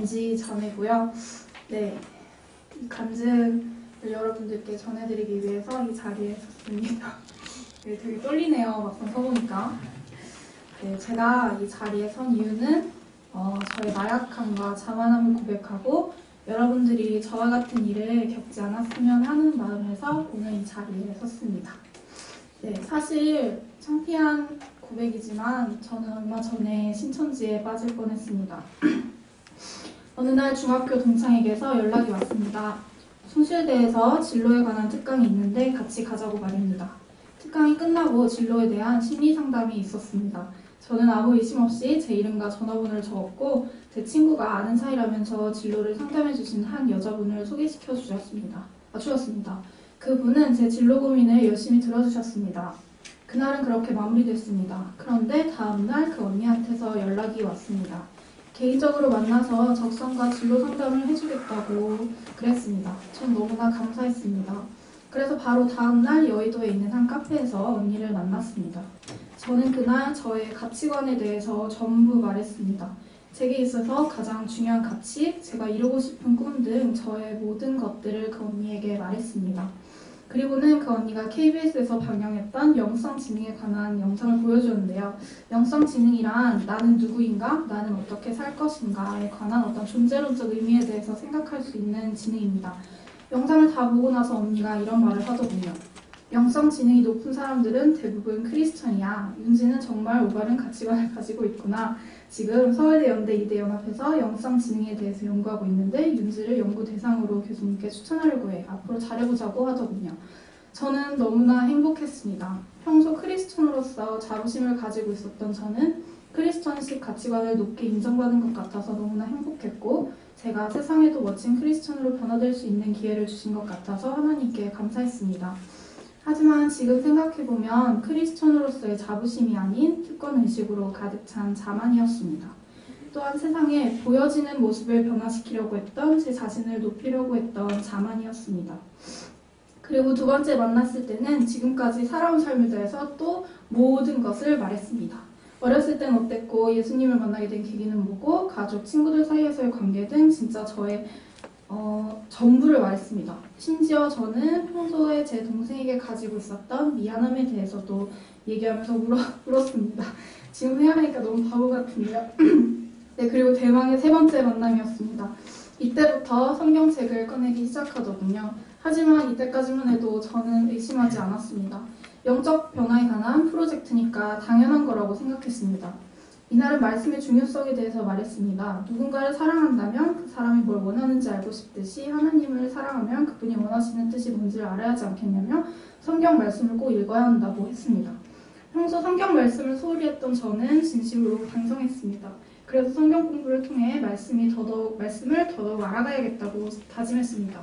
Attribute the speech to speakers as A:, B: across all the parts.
A: NG 자매고요. 네, 이 간증을 여러분들께 전해드리기 위해서 이 자리에 섰습니다. 네, 되게 떨리네요. 막상 서보니까. 네, 제가 이 자리에 선 이유는 저의 나약함과 자만함을 고백하고 여러분들이 저와 같은 일을 겪지 않았으면 하는 마음에서 오늘 이 자리에 섰습니다. 네, 사실 창피한 고백이지만 저는 얼마 전에 신천지에 빠질 뻔했습니다. 어느 날 중학교 동창에게서 연락이 왔습니다. 숭실대에서 진로에 관한 특강이 있는데 같이 가자고 말입니다. 특강이 끝나고 진로에 대한 심리 상담이 있었습니다. 저는 아무 의심 없이 제 이름과 전화번호를 적었고 제 친구가 아는 사이라면서 진로를 상담해주신 한 여자분을 소개시켜 주었습니다. 그분은 제 진로 고민을 열심히 들어주셨습니다. 그날은 그렇게 마무리됐습니다. 그런데 다음날 그 언니한테서 연락이 왔습니다. 개인적으로 만나서 적성과 진로 상담을 해주겠다고 그랬습니다. 전 너무나 감사했습니다. 그래서 바로 다음날 여의도에 있는 한 카페에서 언니를 만났습니다. 저는 그날 저의 가치관에 대해서 전부 말했습니다. 제게 있어서 가장 중요한 가치, 제가 이루고 싶은 꿈 등 저의 모든 것들을 그 언니에게 말했습니다. 그리고는 그 언니가 KBS에서 방영했던 영성지능에 관한 영상을 보여주는데요. 영성지능이란 나는 누구인가, 나는 어떻게 살 것인가에 관한 어떤 존재론적 의미에 대해서 생각할 수 있는 지능입니다. 영상을 다 보고 나서 언니가 이런 말을 하더군요. 영성지능이 높은 사람들은 대부분 크리스천이야. 윤지는 정말 올바른 가치관을 가지고 있구나. 지금 서울대, 연대, 이대 연합에서 영성지능에 대해서 연구하고 있는데 윤지를 연구 대상으로 교수님께 추천하려고 해. 앞으로 잘해보자고 하더군요. 저는 너무나 행복했습니다. 평소 크리스천으로서 자부심을 가지고 있었던 저는 크리스천식 가치관을 높게 인정받은 것 같아서 너무나 행복했고 제가 세상에도 멋진 크리스천으로 변화될 수 있는 기회를 주신 것 같아서 하나님께 감사했습니다. 하지만 지금 생각해보면 크리스천으로서의 자부심이 아닌 특권의식으로 가득 찬 자만이었습니다. 또한 세상에 보여지는 모습을 변화시키려고 했던 제 자신을 높이려고 했던 자만이었습니다. 그리고 두 번째 만났을 때는 지금까지 살아온 삶에 대해서 또 모든 것을 말했습니다. 어렸을 땐 어땠고 예수님을 만나게 된 계기는 뭐고 가족, 친구들 사이에서의 관계 등 진짜 저의 전부를 말했습니다. 심지어 저는 평소에 제 동생에게 가지고 있었던 미안함에 대해서도 얘기하면서 울었습니다. 지금 생각하니까 너무 바보 같은데요. 네, 그리고 대망의 세 번째 만남이었습니다. 이때부터 성경책을 꺼내기 시작하더군요. 하지만 이때까지만 해도 저는 의심하지 않았습니다. 영적 변화에 관한 프로젝트니까 당연한 거라고 생각했습니다. 이날은 말씀의 중요성에 대해서 말했습니다. 누군가를 사랑한다면 그 사람이 뭘 원하는지 알고 싶듯이 하나님을 사랑하면 그분이 원하시는 뜻이 뭔지를 알아야 하지 않겠냐며 성경 말씀을 꼭 읽어야 한다고 했습니다. 평소 성경 말씀을 소홀히 했던 저는 진심으로 반성했습니다. 그래서 성경 공부를 통해 말씀을 더더욱 알아가야겠다고 다짐했습니다.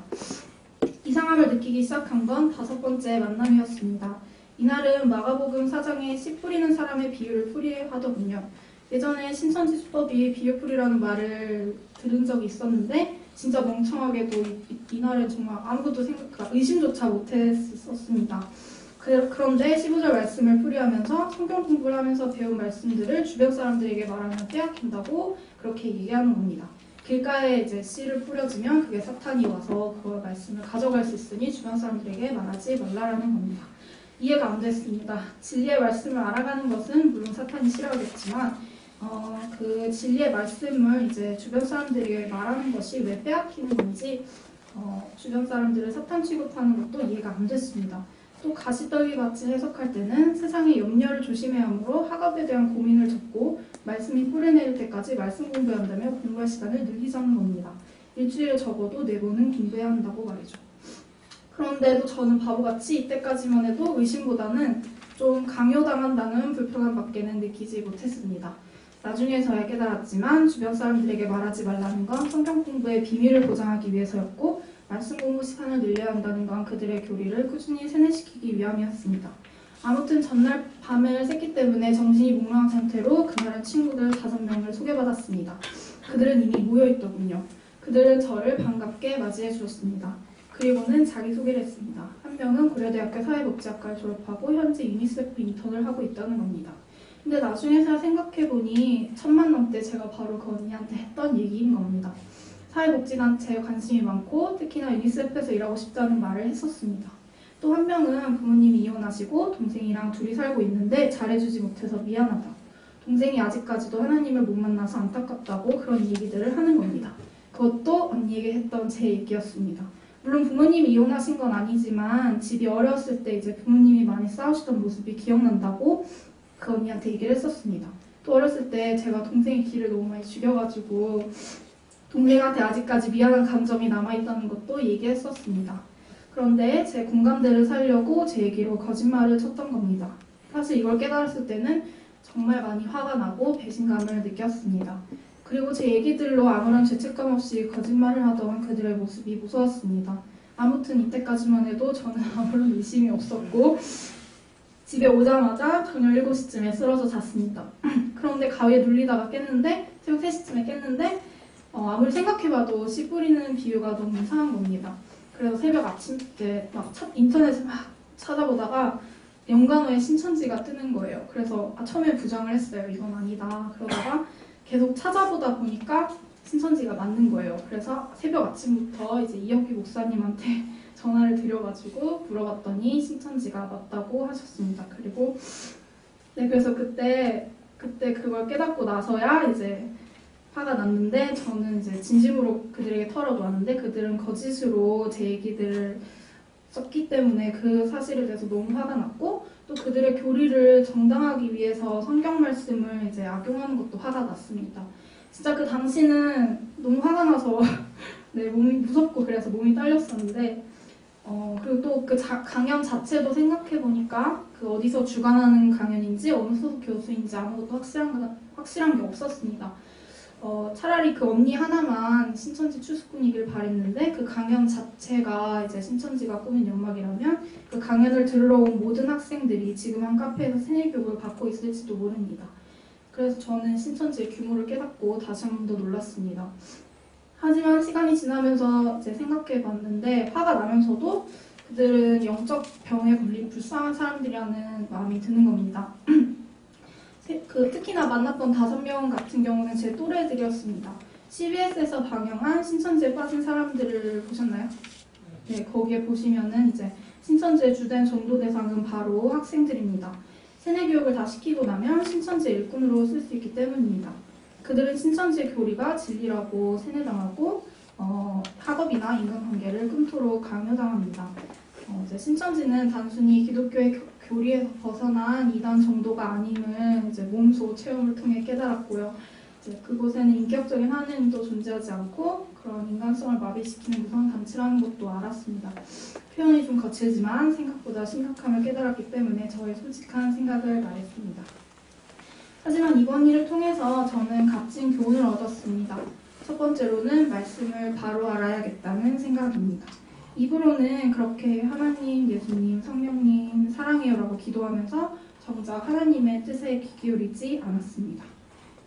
A: 이상함을 느끼기 시작한 건 5번째 만남이었습니다. 이날은 마가복음 4장에 씨 뿌리는 사람의 비유를 풀이하더군요. 예전에 신천지 수법이 비유풀이라는 말을 들은 적이 있었는데 진짜 멍청하게도 이날은 정말 아무것도 의심조차 못했었습니다. 그런데 15절 말씀을 풀이하면서 성경 공부를 하면서 배운 말씀들을 주변 사람들에게 말하면 빼앗긴다고 그렇게 얘기하는 겁니다. 길가에 이제 씨를 뿌려주면 그게 사탄이 와서 그 말씀을 가져갈 수 있으니 주변 사람들에게 말하지 말라라는 겁니다. 이해가 안 됐습니다. 진리의 말씀을 알아가는 것은 물론 사탄이 싫어하겠지만 그 진리의 말씀을 이제 주변 사람들에게 말하는 것이 왜 빼앗기는 건지 주변 사람들을 사탄 취급하는 것도 이해가 안 됐습니다. 또 가시떨기 같이 해석할 때는 세상의 염려를 조심해야 하므로 학업에 대한 고민을 접고 말씀이 뿌려내릴 때까지 말씀 공부해야 한다며 공부할 시간을 늘리자는 겁니다. 일주일에 적어도 4번은 공부해야 한다고 말이죠. 그런데도 저는 바보같이 이때까지만 해도 의심보다는 좀 강요당한다는 불편함밖에는 느끼지 못했습니다. 나중에서야 깨달았지만 주변 사람들에게 말하지 말라는 건 성경 공부의 비밀을 보장하기 위해서였고 말씀 공부 시간을 늘려야 한다는 건 그들의 교리를 꾸준히 세뇌시키기 위함이었습니다. 아무튼 전날 밤을 샜기 때문에 정신이 몽롱한 상태로 그날은 친구들 5명을 소개받았습니다. 그들은 이미 모여있더군요. 그들은 저를 반갑게 맞이해 주었습니다. 그리고는 자기소개를 했습니다. 한 명은 고려대학교 사회복지학과를 졸업하고 현재 유니세프 인턴을 하고 있다는 겁니다. 근데 나중에서 생각해보니 1000만 원 때 제가 바로 그 언니한테 했던 얘기인 겁니다. 사회복지단체에 관심이 많고 특히나 유니세프에서 일하고 싶다는 말을 했었습니다. 또 한 명은 부모님이 이혼하시고 동생이랑 둘이 살고 있는데 잘해주지 못해서 미안하다. 동생이 아직까지도 하나님을 못 만나서 안타깝다고 그런 얘기들을 하는 겁니다. 그것도 언니에게 했던 제 얘기였습니다. 물론 부모님이 이혼하신 건 아니지만 집이 어렸을 때 이제 부모님이 많이 싸우시던 모습이 기억난다고 그 언니한테 얘기를 했었습니다. 또 어렸을 때 제가 동생의 길을 너무 많이 죽여가지고 동생한테 아직까지 미안한 감정이 남아있다는 것도 얘기했었습니다. 그런데 제 공감대를 살려고 제 얘기로 거짓말을 쳤던 겁니다. 사실 이걸 깨달았을 때는 정말 많이 화가 나고 배신감을 느꼈습니다. 그리고 제 얘기들로 아무런 죄책감 없이 거짓말을 하던 그들의 모습이 무서웠습니다. 아무튼 이때까지만 해도 저는 아무런 의심이 없었고 집에 오자마자 저녁 7시쯤에 쓰러져 잤습니다. 그런데 가위에 눌리다가 깼는데 새벽 3시쯤에 깼는데 아무리 생각해봐도 씨 뿌리는 비유가 너무 이상한 겁니다. 그래서 새벽 아침 때 막 인터넷을 막 찾아보다가 연간호에 신천지가 뜨는 거예요. 그래서 처음에 부정을 했어요. 이건 아니다. 그러다가 계속 찾아보다 보니까 신천지가 맞는 거예요. 그래서 새벽 아침부터 이제 이혁기 목사님한테 전화를 드려가지고 물어봤더니 신천지가 맞다고 하셨습니다. 그리고 그래서 그때 그걸 깨닫고 나서야 이제 화가 났는데 저는 이제 진심으로 그들에게 털어놓았는데 그들은 거짓으로 제 얘기들을 썼기 때문에 그 사실에 대해서 너무 화가 났고 또 그들의 교리를 정당하기 위해서 성경 말씀을 이제 악용하는 것도 화가 났습니다. 진짜 그 당시는 너무 화가 나서 네, 몸이 무섭고 그래서 몸이 떨렸었는데 그리고 또 그 강연 자체도 생각해보니까 그 어디서 주관하는 강연인지 어느 소속 교수인지 아무것도 확실한 게 없었습니다. 차라리 그 언니 하나만 신천지 추수꾼이길 바랬는데 그 강연 자체가 이제 신천지가 꾸민 연막이라면 그 강연을 들으러 온 모든 학생들이 지금 한 카페에서 세뇌교육을 받고 있을지도 모릅니다. 그래서 저는 신천지의 규모를 깨닫고 다시 한 번 더 놀랐습니다. 하지만 시간이 지나면서 이제 생각해봤는데 화가 나면서도 그들은 영적 병에 걸린 불쌍한 사람들이라는 마음이 드는 겁니다. 특히나 만났던 5명 같은 경우는 제 또래들이었습니다. CBS에서 방영한 신천지에 빠진 사람들을 보셨나요? 네, 거기에 보시면은 이제 신천지의 주된 전도 대상은 바로 학생들입니다. 세뇌교육을 다 시키고 나면 신천지의 일꾼으로 쓸 수 있기 때문입니다. 그들은 신천지의 교리가 진리라고 세뇌당하고 학업이나 인간관계를 끊도록 강요당합니다. 이제 신천지는 단순히 기독교의 교리에서 벗어난 이단 정도가 아님을 이제 몸소 체험을 통해 깨달았고요. 이제 그곳에는 인격적인 하느님도 존재하지 않고 그런 인간성을 마비시키는 무서운 단체라는 것도 알았습니다. 표현이 좀 거칠지만 생각보다 심각함을 깨달았기 때문에 저의 솔직한 생각을 말했습니다. 하지만 이번 일을 통해서 저는 값진 교훈을 얻었습니다. 첫 번째로는 말씀을 바로 알아야겠다는 생각입니다. 입으로는 그렇게 하나님, 예수님, 성령님 사랑해요라고 기도하면서 정작 하나님의 뜻에 귀 기울이지 않았습니다.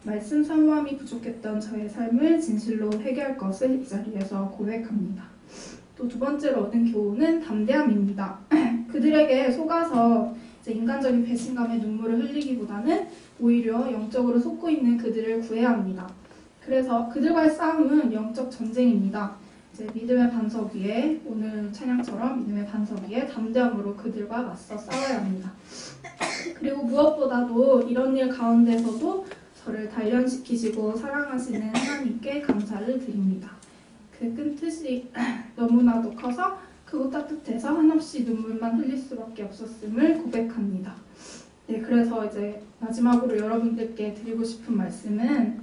A: 말씀 사모함이 부족했던 저의 삶을 진실로 회개할 것을 이 자리에서 고백합니다. 또 두 번째로 얻은 교훈은 담대함입니다. 그들에게 속아서 이제 인간적인 배신감에 눈물을 흘리기보다는 오히려 영적으로 속고 있는 그들을 구해야 합니다. 그래서 그들과의 싸움은 영적 전쟁입니다. 이제 믿음의 반석 위에 오늘 찬양처럼 믿음의 반석 위에 담대함으로 그들과 맞서 싸워야 합니다. 그리고 무엇보다도 이런 일 가운데서도 저를 단련시키시고 사랑하시는 하나님께 감사를 드립니다. 그 큰 뜻이 너무나도 커서 크고 따뜻해서 한없이 눈물만 흘릴 수밖에 없었음을 고백합니다. 네, 그래서 이제 마지막으로 여러분들께 드리고 싶은 말씀은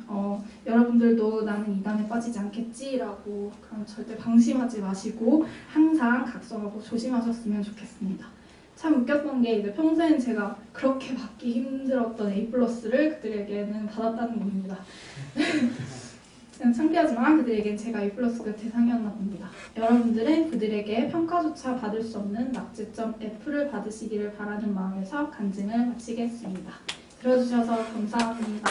A: 여러분들도 나는 이단에 빠지지 않겠지라고 그럼 절대 방심하지 마시고 항상 각성하고 조심하셨으면 좋겠습니다. 참 웃겼던 게 이제 평소엔 제가 그렇게 받기 힘들었던 A+를 그들에게는 받았다는 겁니다. 그냥 창피하지만 그들에겐 제가 A+그 대상이었나 봅니다. 여러분들은 그들에게 평가조차 받을 수 없는 낙제점 F를 받으시기를 바라는 마음에서 간증을 마치겠습니다. 들어주셔서 감사합니다.